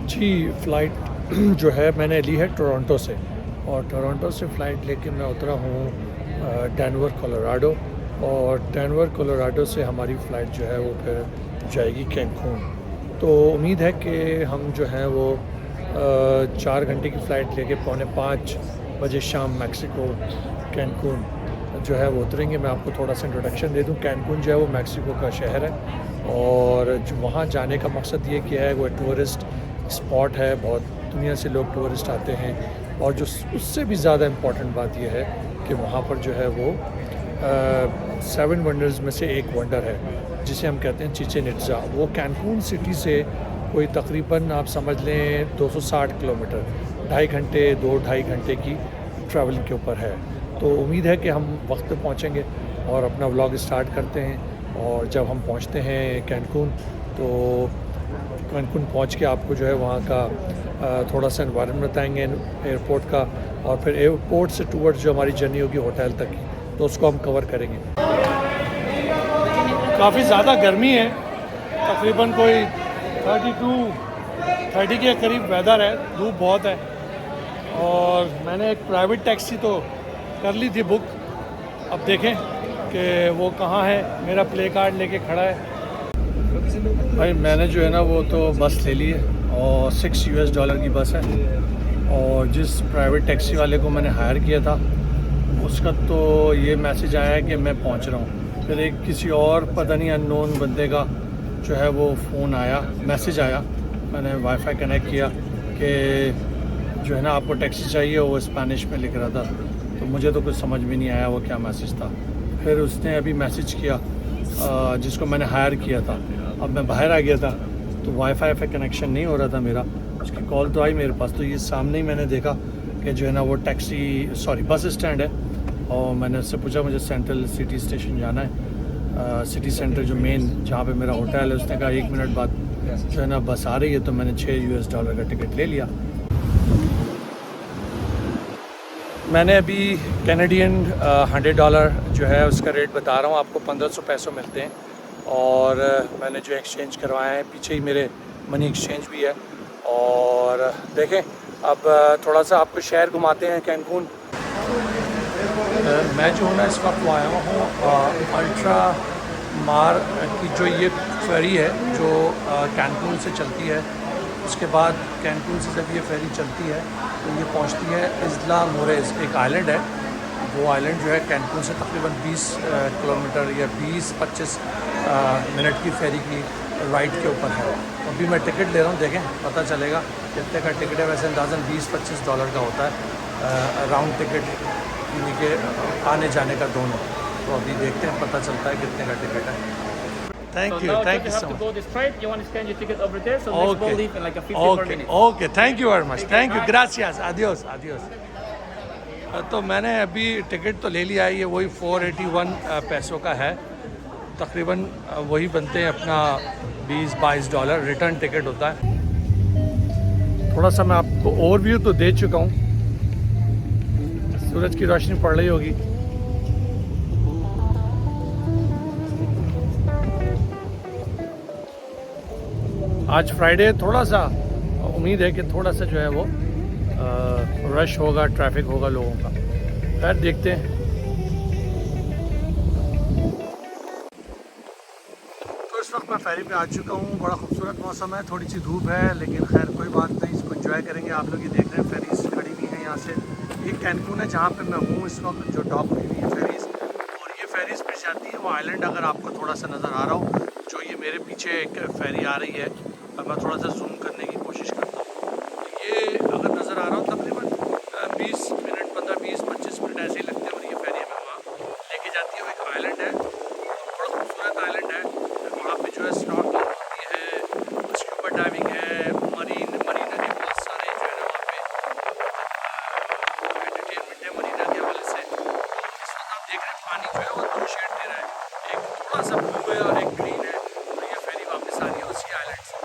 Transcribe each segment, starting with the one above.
जी, flight जो है मैंने ली है टोरंटो से, और टोरंटो से फ़्लाइट लेके मैं उतरा हूँ डेनवर कोलोराडो, और डेनवर कोलोराडो से हमारी फ़्लाइट जो है वो फिर जाएगी कैंकून। तो उम्मीद है कि हम जो है वो 4 घंटे की फ़्लाइट लेके 4:45 बजे शाम मैक्सिको कैंकून जो है वो उतरेंगे। मैं आपको थोड़ा सा इंट्रोडक्शन दे दूँ। कैंकून जो है वो मैक्सिको का शहर है, और जो वहाँ जाने का मकसद ये क्या है, वो टूरिस्ट स्पॉट है। बहुत दुनिया से लोग टूरिस्ट आते हैं, और जो उससे भी ज़्यादा इम्पॉर्टेंट बात यह है कि वहाँ पर जो है वो 7 वंडर्स में से एक वंडर है जिसे हम कहते हैं चिचेन इट्ज़ा। वो कैंकून सिटी से कोई तकरीबन आप समझ लें 260 किलोमीटर, 2.5 घंटे 2-2.5 घंटे की ट्रैवलिंग के ऊपर है। तो उम्मीद है कि हम वक्त पे पहुँचेंगे और अपना व्लॉग स्टार्ट करते हैं। और जब हम पहुँचते हैं कैंकून, तो कैंकून पहुँच के आपको जो है वहाँ का थोड़ा सा एनवायरनमेंट बताएंगे एयरपोर्ट का, और फिर एयरपोर्ट से टूवर्ड्स जो हमारी जर्नी होगी होटल तक की, तो उसको हम कवर करेंगे। काफ़ी ज़्यादा गर्मी है, तकरीबन कोई 32-30 के करीब वेदर है, धूप बहुत है। और मैंने एक प्राइवेट टैक्सी तो कर ली थी बुक, अब देखें कि वो कहाँ है। मेरा प्ले कार्ड लेके खड़ा है भाई। मैंने जो है ना वो तो बस ले ली है, और $6 की बस है, और जिस प्राइवेट टैक्सी वाले को मैंने हायर किया था उसका तो ये मैसेज आया है कि मैं पहुंच रहा हूँ। फिर एक किसी और पता नहीं अननोन बंदे का जो है वो फ़ोन आया, मैसेज आया। मैंने वाईफाई कनेक्ट किया कि जो है ना आपको टैक्सी चाहिए, वो स्पेनिश में लिख रहा था, तो मुझे तो कुछ समझ में नहीं आया वो क्या मैसेज था। फिर उसने अभी मैसेज किया जिसको मैंने हायर किया था। अब मैं बाहर आ गया था, तो वाईफाई पे कनेक्शन नहीं हो रहा था मेरा। उसकी कॉल तो आई मेरे पास, तो ये सामने ही मैंने देखा कि जो है ना वो बस स्टैंड है, और मैंने उससे पूछा मुझे सेंट्रल सिटी स्टेशन जाना है, सिटी सेंटर जो मेन जहाँ पे मेरा होटल है। उसने कहा 1 मिनट बाद जो है ना बस आ रही है, तो मैंने $6 का टिकट ले लिया। मैंने अभी कैनेडियन $100 जो है उसका रेट बता रहा हूँ आपको, 1500 पैसों मिलते हैं। और मैंने जो एक्सचेंज करवाया है, पीछे ही मेरे मनी एक्सचेंज भी है। और देखें अब थोड़ा सा आपको शहर घुमाते हैं कैंकून। मैं जो हूँ ना इस वक्त आया हूँ अल्ट्रा मार की जो ये फेरी है जो कैंकून से चलती है। उसके बाद कैंकून से जब ये फेरी चलती है तो ये पहुंचती है इस्ला मोरेज, एक आइलैंड है। वो आइलैंड जो है कैंकून से तकरीबन 20 किलोमीटर या 20-25 मिनट की फेरी की राइड के ऊपर है। अभी मैं टिकट ले रहा हूँ, देखें पता चलेगा कितने का टिकट है। वैसे अंदाज़न $20-25 का होता है राउंड टिकट, यानी कि आने जाने का दोनों। तो अभी देखते हैं, पता चलता है कितने का टिकट है। Thank you so much. You have to go this straight. You want to scan your ticket over there. So next boat leave in like a 54 minutes. Okay, thank you very much. Thank you, gracias, adios, adios. तो मैंने अभी ticket तो ले लिया है, ये वही 481 पैसों का है तकरीबन। वही बनते हैं अपना $20-22 रिटर्न टिकट होता है। थोड़ा सा मैं आपको ओवरव्यू तो दे चुका हूँ। सूरज की रोशनी पड़ रही होगी। आज फ्राइडे, थोड़ा सा उम्मीद है कि थोड़ा सा जो है वो रश होगा, ट्रैफिक होगा लोगों का। खैर देखते हैं। तो इस वक्त मैं फेरी पे आ चुका हूँ। बड़ा खूबसूरत मौसम है, थोड़ी सी धूप है, लेकिन खैर कोई बात नहीं, इसको एंजॉय करेंगे। आप लोग ये देख रहे हैं फेरीज खड़ी हुई हैं यहाँ से। ये कैंकून है जहाँ पे मैं हूँ इस वक्त, जो डॉक हुई हुई है फेरीज। और ये फेरीज पे जाती है वो आइलैंड, अगर आपको थोड़ा सा नज़र आ रहा हो, जो ये मेरे पीछे एक फेरी आ रही है। अब मैं थोड़ा सा जूम करने की कोशिश करता हूँ। ये अगर नज़र आ रहा हो तकरीबन 20 मिनट 15-20-25 मिनट ऐसे ही लगते हैं, और ये फेरी हमें वहाँ लेके जाती है। वो एक आइलैंड है, बड़ा खूबसूरत आइलैंड है। वहाँ पे जो है स्नॉर्कलिंग होती है, स्कूबा डाइविंग है, मरीना के बहुत सारे जो है ना वहाँ पे एंटरटेनमेंट है मरीना के हवाले से। तो इस वक्त आप देख रहे हैं पानी जो है वो 2 शेड दे रहा है, एक थोड़ा सा ब्लू है और एक ग्रीन है। और ये फेरी वापस आ रही है उसी आइलैंड से।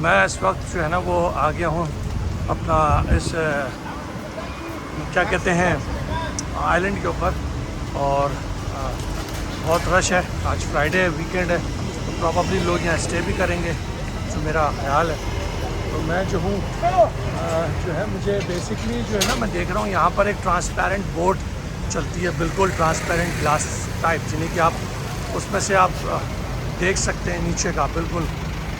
मैं इस वक्त जो है ना वो आ गया हूँ अपना इस क्या कहते हैं आइलैंड के ऊपर, और बहुत रश है। आज फ्राइडे वीकेंड है तो प्रॉबली लोग यहाँ स्टे भी करेंगे, जो मेरा ख्याल है। तो मैं जो हूँ जो है मुझे बेसिकली जो है ना मैं देख रहा हूँ यहाँ पर एक ट्रांसपेरेंट बोट चलती है, बिल्कुल ट्रांसपेरेंट ग्लास टाइप, जिन्हें कि आप उसमें से आप देख सकते हैं नीचे का, बिल्कुल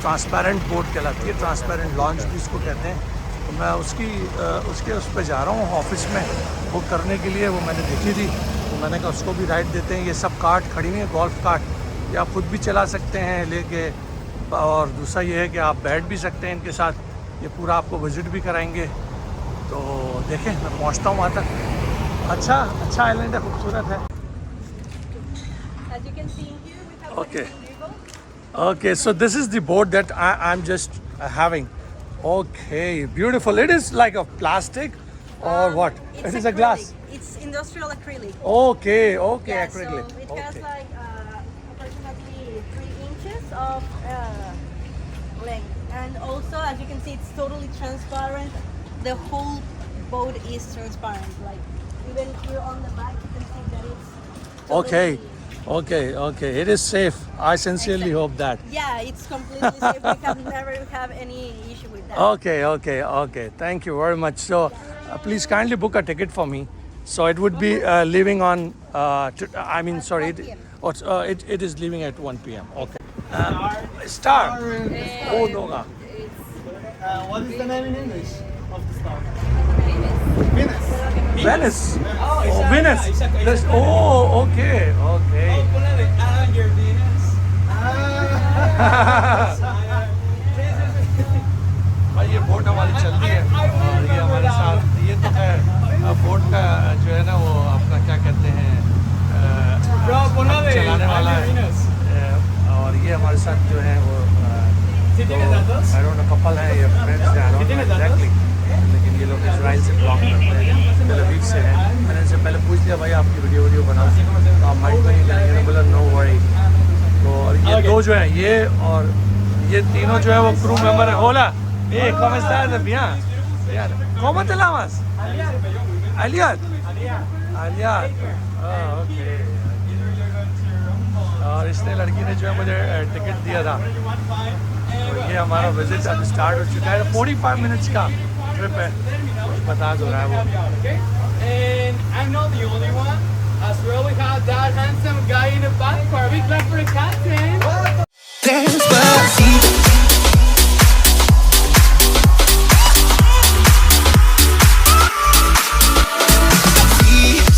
ट्रांसपेरेंट बोट कहलाती है, ट्रांसपेरेंट लॉन्च भी इसको कहते हैं। तो मैं उसके उस पर जा रहा हूँ ऑफिस में बुक करने के लिए। वो मैंने देखी थी तो मैंने कहा उसको भी राइड देते हैं। ये सब कार्ट खड़ी हुई है, गोल्फ कार्ट, ये आप खुद भी चला सकते हैं लेके, और दूसरा ये है कि आप बैठ भी सकते हैं इनके साथ, ये पूरा आपको विजिट भी कराएंगे। तो देखें मैं पहुंचता हूँ वहाँ तक। अच्छा आइलैंड है, खूबसूरत है। Okay, so this is the boat that I'm just having. Okay, beautiful. It is like a plastic or what? It is a glass. It's industrial acrylic. Okay, Yeah, acrylic. so it has Okay. like approximately 3 inches of length, and also as you can see, it's totally transparent. The whole boat is transparent. Like even here on the back, you can see that it's totally, Okay. It is safe. I sincerely Exactly. hope that. Yeah, it's completely safe. We have never have any issue with that. Okay. Thank you very much. So, please kindly book a ticket for me. So it would be leaving on. Sorry. 1 p.m. It is leaving at 1 p.m. Okay. Star. Oh no. What is the name in English of the star? Venus. Venice. Oh, Venice. Okay. Ponele, your Venus. भाई ये boat हमारी चल रही है और ये हमारे साथ, ये तो है बोट का जो है ना वो आपका क्या कहते हैं चलाने वाला है, और ये हमारे साथ जो है वो आई डोंट नो कपल है या फ्रेंड्स हैं, आई डोंट नो एग्जैक्टली, लेकिन ये लोग इजराइल से ब्लॉग करते हैं, तेल अवीव से हैं। मैंने इनसे पहले पूछ लिया भाई आपकी वीडियो बनाओ तो आप माइंड में नहीं करेंगे, बोला नो वरी। तो और ये दो जो है ये और ये तीनों जो है वो क्रू मेंबर है। होला ¿cómo estás? Bien. ¿Cómo te llamas? Aliad. Okay. और इसने लड़की ने जो है मुझे टिकट दिया था। तो ये हमारा विजिट अब स्टार्ट हो चुका है, 45 मिनट्स का ट्रिप है, बता दो रहा है वो। And I'm not the only one. As well, we have that handsome guy in the back. For a big clap for the captain.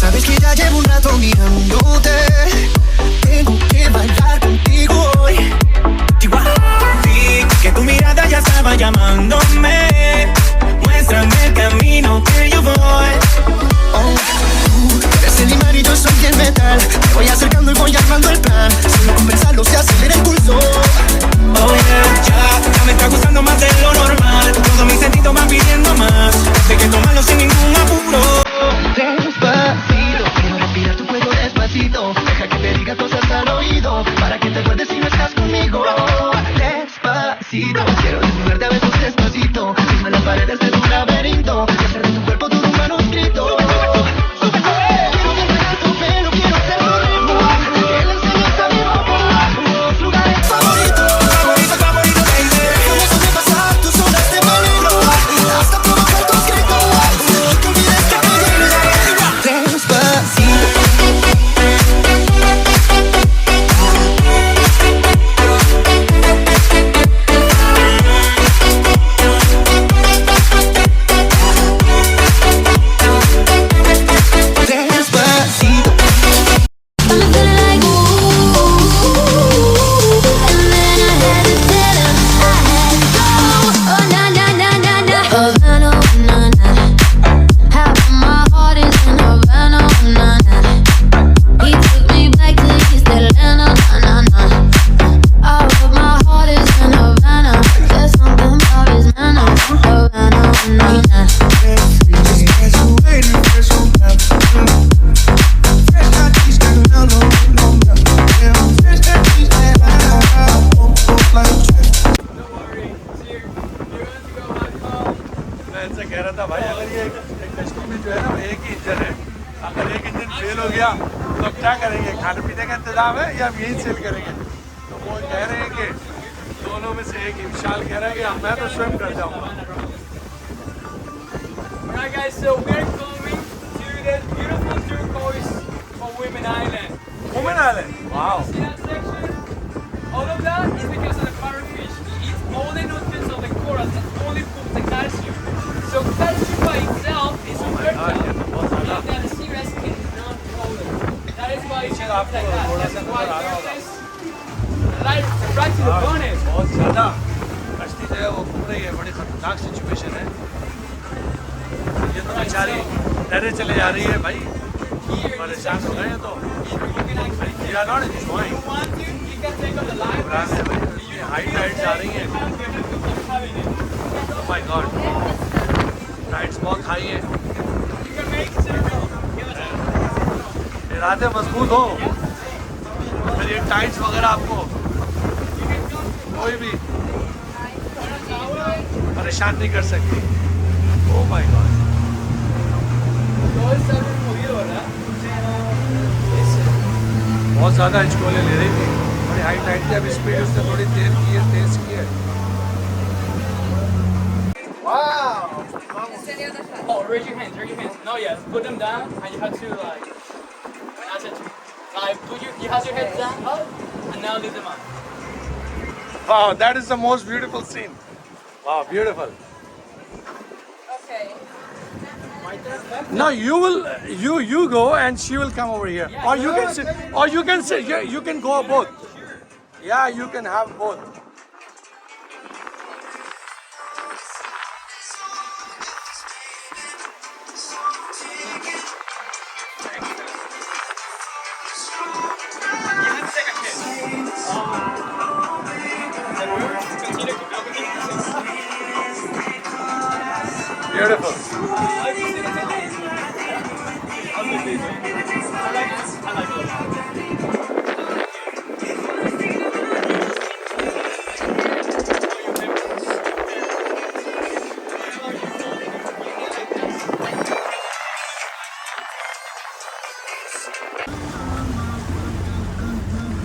Sabes que ya llevo un rato mirándote. Tengo que bailar contigo hoy. Vi que tu mirada ya estaba llamándome. Muéstrame el camino que yo voy. Oh, tú eres el imán y yo soy el metal. Me voy acercando y voy armando el plan. Solo con pensarlo se acelera el pulso. Oh yeah, ya me está gustando más de lo normal. Todos mis sentidos van pidiendo más. Sé que tomarlo sin ningún apuro. Despacito, quiero respirar tu cuello despacito. Deja que te diga cosas al oído, para que te acuerdes si no estás conmigo. Despacito, quiero desnudarte a besos despacito. Firma las paredes de tu laberinto y hacer de tu cuerpo todo un manuscrito. Quiero que enredes tu pelo, quiero hacer tu ritmo. Que le enseñes a mi boca los lugares favoritos, baby. Déjame sobrepasar tus horas de peligro hasta provocar tus gritos. Que olvides que me duele. Despacito. रहा था भाई अगर ये कश्ती में जो है ना एक ही इंजन है, अगर एक इंजन फेल हो गया तो क्या करेंगे, खाने पीने का इंतजाम है या हम यही सेल करेंगे। तो वो कह रहे हैं कि दोनों में से एक ही। विशाल कह रहा है कि मैं तो स्वयं कर जाऊँगा। Alright guys, so we're coming to the beautiful turquoise for Women Island. Women island, wow. See that section? All of that is because of the parrotfish. It eats all the nutrients of the coral that only pumps the calcium. So calcium by itself is fertile, and the sea bass cannot hold it. That is why it's like that. That's why there's right to the bonnet. बहुत ज़्यादा कश्ती जो है वो घूम रही है, बड़ी खतरनाक सिचुएशन है। ये तो बेचारी डरे चले जा रही है भाई, परेशान हो गए हैं तो। We are not enjoying. If you want to, you can take on the live program है भाई, ये हाई टाइड्स आ रही हैं। Oh my God, टाइड्स बहुत हाई हैं। You can make circle. इरादे मजबूत हो फिर ये टाइड्स वगैरह आपको कोई भी परेशान नहीं कर सकती। Oh my God, Todo está bien movido, ¿verdad? बहुत ज़्यादा हिचकोले ले रही थी, बड़ी हाई टाइड थी। अब स्पीड उसने थोड़ी तेज की है। Oh, raise your hands, raise your hands. No, yes, put them down, and you have to like, that's it. Like, you have your head down, up, and now leave them up. Wow, that is the most beautiful scene. Wow, beautiful. Okay. No, you go and she will come over here, or you can sit, or you can sit. You can go both. Yeah, you can have both. You have to take a kiss. Continue to go. Beautiful.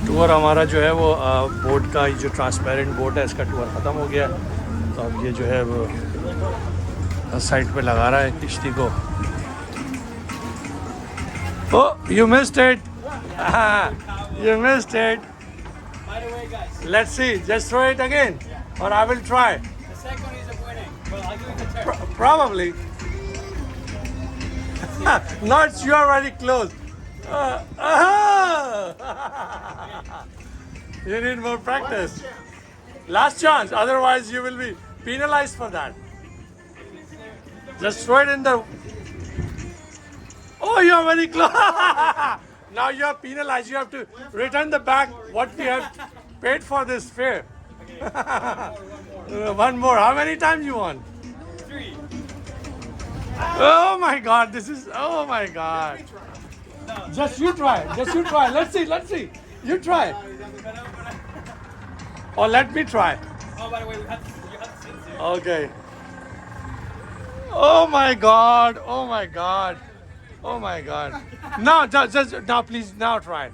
Tour हमारा जो है वो boat का, जो transparent boat है इसका tour ख़त्म हो गया है। तो अब ये जो है वो साइड पे लगा रहा है किश्ती को। Oh, you missed it. You missed it. By the way, guys, Let's see. Just throw it again, or I will try. the second is a winning. Well, I'll give it a turn. Probably. Not you are very close. You need more practice. Last chance. Otherwise, you will be penalized for that. Just throw it in the. Oh, you are very close. Now you are penalized. You have to return the bag what we have paid for this fare. One more. How many times you want? 3. Oh my God! This is. Oh my God! Just you try. Just you try. Let's see. Let's see. You try. Or let me try. Oh, by the way, you have to sit there. Okay. Oh my God! Oh my God! Oh my God! Now, just now, please now try.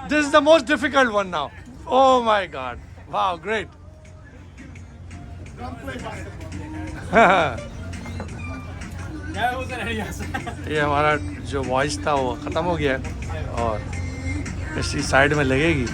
This is the most difficult one now. Oh my God! Wow, great. That wasn't any yes. ये हमारा जो voice था वो ख़त्म हो गया है और इसी साइड में लगेगी।